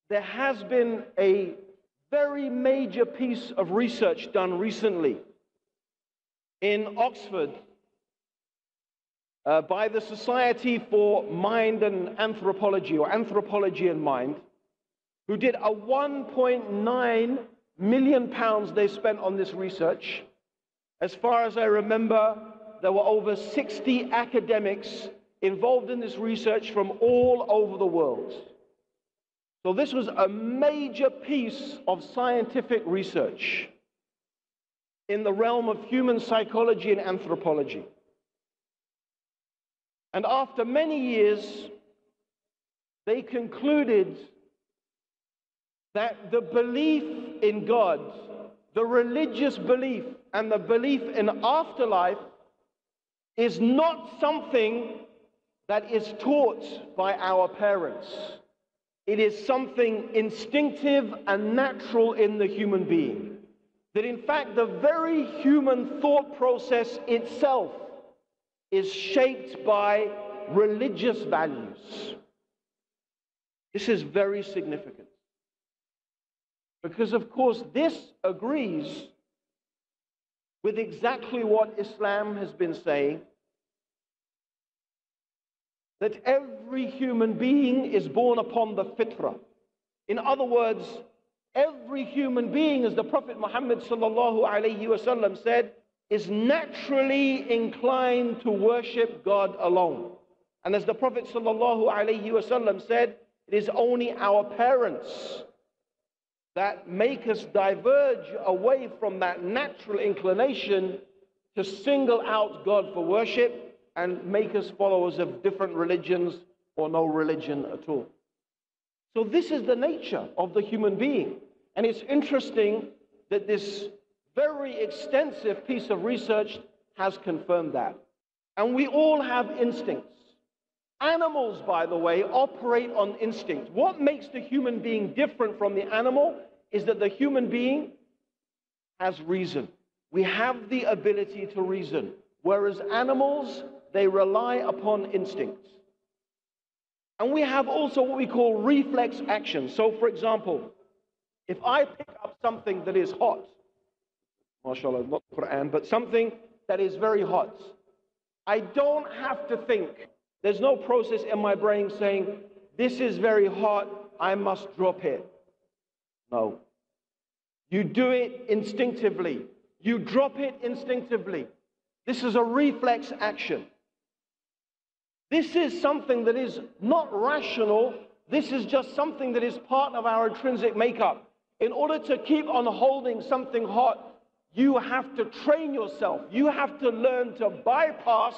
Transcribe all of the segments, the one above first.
there has been a very major piece of research done recently in Oxford by the Society for Mind and Anthropology, or Anthropology and Mind, who did a £1.9 million they spent on this research. As far as I remember, there were over 60 academics involved in this research from all over the world. So this was a major piece of scientific research in the realm of human psychology and anthropology. And after many years, they concluded that the belief in God, the religious belief, and the belief in afterlife is not something that is taught by our parents. It is something instinctive and natural in the human being. That in fact, the very human thought process itself is shaped by religious values. This is very significant. Because, of course, this agrees with exactly what Islam has been saying, that every human being is born upon the fitrah. In other words, every human being, as the Prophet Muhammad sallallahu alaihi wasallam said, is naturally inclined to worship God alone. And as the Prophet sallallahu alaihi wasallam said, it is only our parents that make us diverge away from that natural inclination to single out God for worship and make us followers of different religions or no religion at all. So this is the nature of the human being. And it's interesting that this very extensive piece of research has confirmed that. And we all have instincts. Animals, by the way, operate on instinct. What makes the human being different from the animal is that the human being has reason. We have the ability to reason, whereas animals, they rely upon instincts. And we have also what we call reflex action. So, for example, if I pick up something that is hot, mashallah, not the Quran, but something that is very hot, I don't have to think. There's no process in my brain saying, this is very hot, I must drop it. No. You do it instinctively. You drop it instinctively. This is a reflex action. This is something that is not rational. This is just something that is part of our intrinsic makeup. In order to keep on holding something hot, you have to train yourself. You have to learn to bypass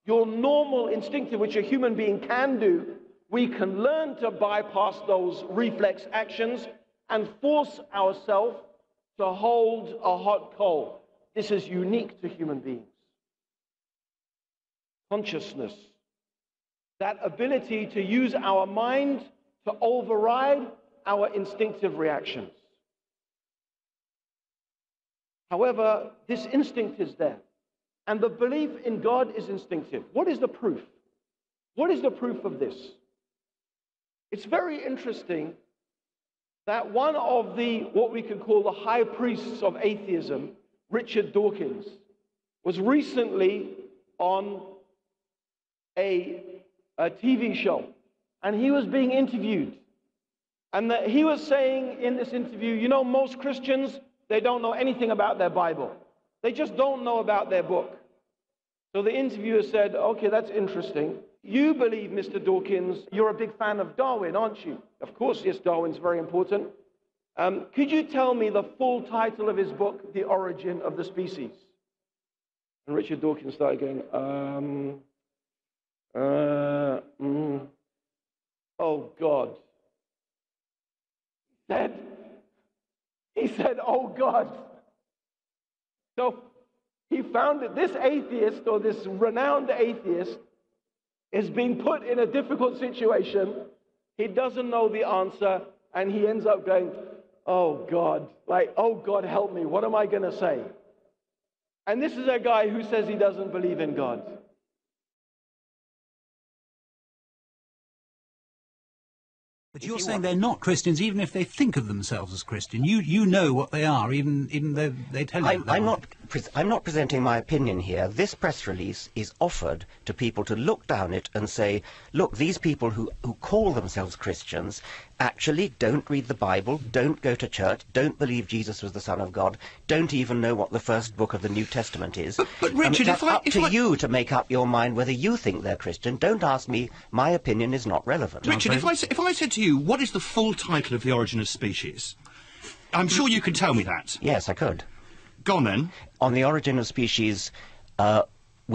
your normal instinctive, which a human being can do. We can learn to bypass those reflex actions and force ourselves to hold a hot coal. This is unique to human beings. Consciousness, that ability to use our mind to override our instinctive reactions. However, this instinct is there, and the belief in God is instinctive. What is the proof? What is the proof of this? It's very interesting that one of the, what we could call the high priests of atheism, Richard Dawkins, was recently on a TV show, and he was being interviewed. And he was saying in this interview, you know, most Christians, they don't know anything about their Bible. They just don't know about their book. So the interviewer said, okay, that's interesting. You believe, Mr. Dawkins, you're a big fan of Darwin, aren't you? Of course, yes, Darwin's very important. Could you tell me the full title of his book, The Origin of the Species? And Richard Dawkins started going, oh God. He said, oh God. So he found that this atheist, or this renowned atheist, is being put in a difficult situation. He doesn't know the answer, and he ends up going, oh God, like, oh God, help me, what am I going to say? And this is a guy who says he doesn't believe in God. But you're saying they're not Christians, even if they think of themselves as Christian. You know what they are, even though they tell you. I'm not presenting my opinion here. This press release is offered to people to look down it and say, look, these people who call themselves Christians actually don't read the Bible, don't go to church, don't believe Jesus was the Son of God, don't even know what the first book of the New Testament is. But Richard, it's up to you to make up your mind whether you think they're Christian. Don't ask me. My opinion is not relevant. Richard, if I said to you, what is the full title of The Origin of Species? I'm sure you could tell me that. Yes, I could. Go on then. On the origin of species, on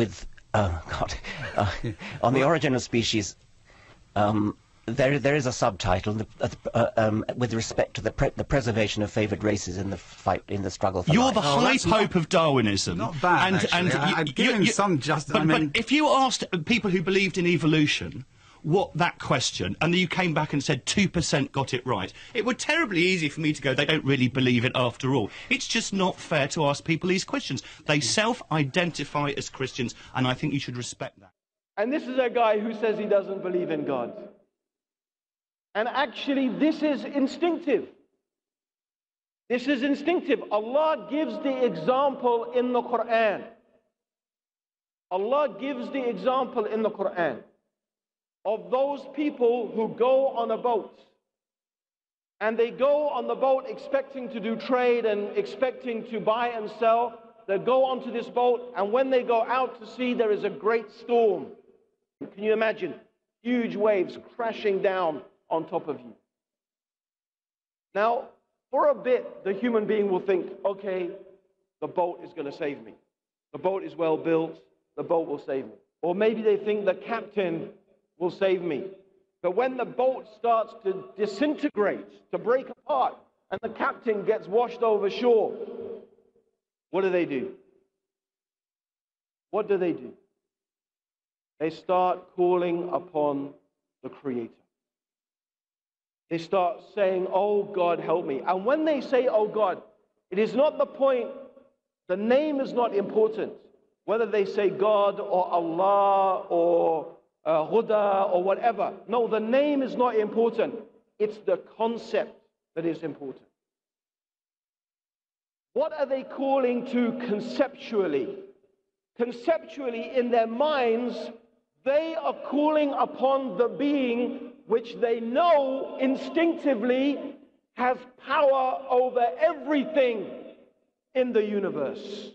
the origin of species, there is a subtitle with respect to the preservation of favoured races in the fight in the struggle for life. You're the high pope of Darwinism. Not bad, I'd give him some justice. But if you asked people who believed in evolution what that question, and you came back and said 2% got it right, it would terribly easy for me to go, they don't really believe it after all. It's just not fair to ask people these questions. They self-identify as Christians, and I think you should respect that. And this is a guy who says he doesn't believe in God. And actually, this is instinctive. This is instinctive. Allah gives the example in the Quran. Allah gives the example in the Quran of those people who go on a boat. And they go on the boat expecting to do trade and expecting to buy and sell. They go onto this boat, and when they go out to sea, there is a great storm. Can you imagine? Huge waves crashing down on top of you. Now, for a bit, the human being will think, okay, the boat is going to save me. The boat is well built, the boat will save me. Or maybe they think the captain will save me. But when the boat starts to disintegrate, to break apart, and the captain gets washed over shore, what do? What do? They start calling upon the Creator. They start saying, oh God, help me. And when they say, oh God, it is not the point, the name is not important. Whether they say God or Allah or Huda or whatever. No, the name is not important. It's the concept that is important. What are they calling to conceptually? Conceptually, in their minds, they are calling upon the being which they know instinctively has power over everything in the universe.